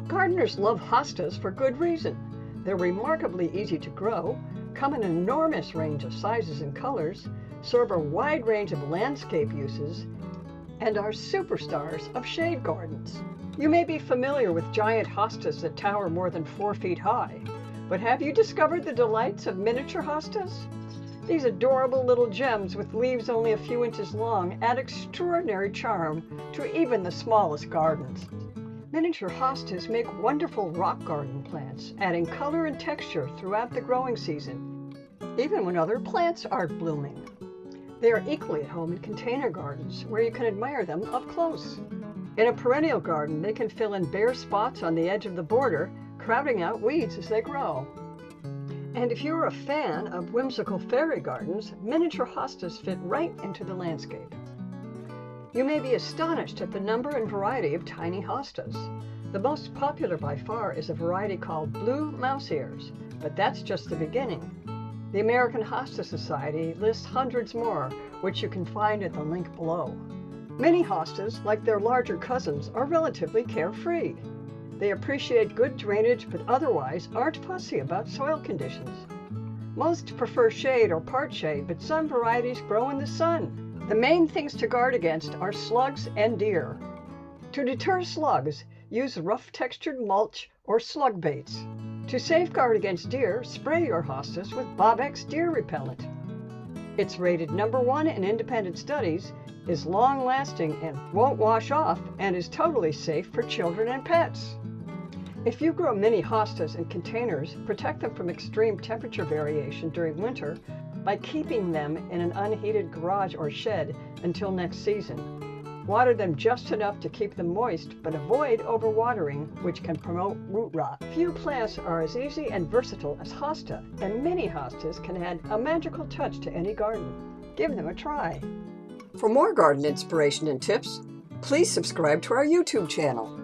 Gardeners love hostas for good reason. They're remarkably easy to grow, come in an enormous range of sizes and colors, serve a wide range of landscape uses, and are superstars of shade gardens. You may be familiar with giant hostas that tower more than 4 feet high, but have you discovered the delights of miniature hostas? These adorable little gems with leaves only a few inches long add extraordinary charm to even the smallest gardens. Miniature hostas make wonderful rock garden plants, adding color and texture throughout the growing season, even when other plants aren't blooming. They are equally at home in container gardens, where you can admire them up close. In a perennial garden, they can fill in bare spots on the edge of the border, crowding out weeds as they grow. And if you're a fan of whimsical fairy gardens, miniature hostas fit right into the landscape. You may be astonished at the number and variety of tiny hostas. The most popular by far is a variety called blue mouse ears, but that's just the beginning. The American Hosta Society lists hundreds more, which you can find at the link below. Many hostas, like their larger cousins, are relatively carefree. They appreciate good drainage, but otherwise aren't fussy about soil conditions. Most prefer shade or part shade, but some varieties grow in the sun. The main things to guard against are slugs and deer. To deter slugs, use rough-textured mulch or slug baits. To safeguard against deer, spray your hostas with Bob-X deer repellent. It's rated #1 in independent studies, is long-lasting and won't wash off, and is totally safe for children and pets. If you grow mini hostas in containers, protect them from extreme temperature variation during winter by keeping them in an unheated garage or shed until next season. Water them just enough to keep them moist, but avoid overwatering, which can promote root rot. Few plants are as easy and versatile as hosta, and mini hostas can add a magical touch to any garden. Give them a try. For more garden inspiration and tips, please subscribe to our YouTube channel.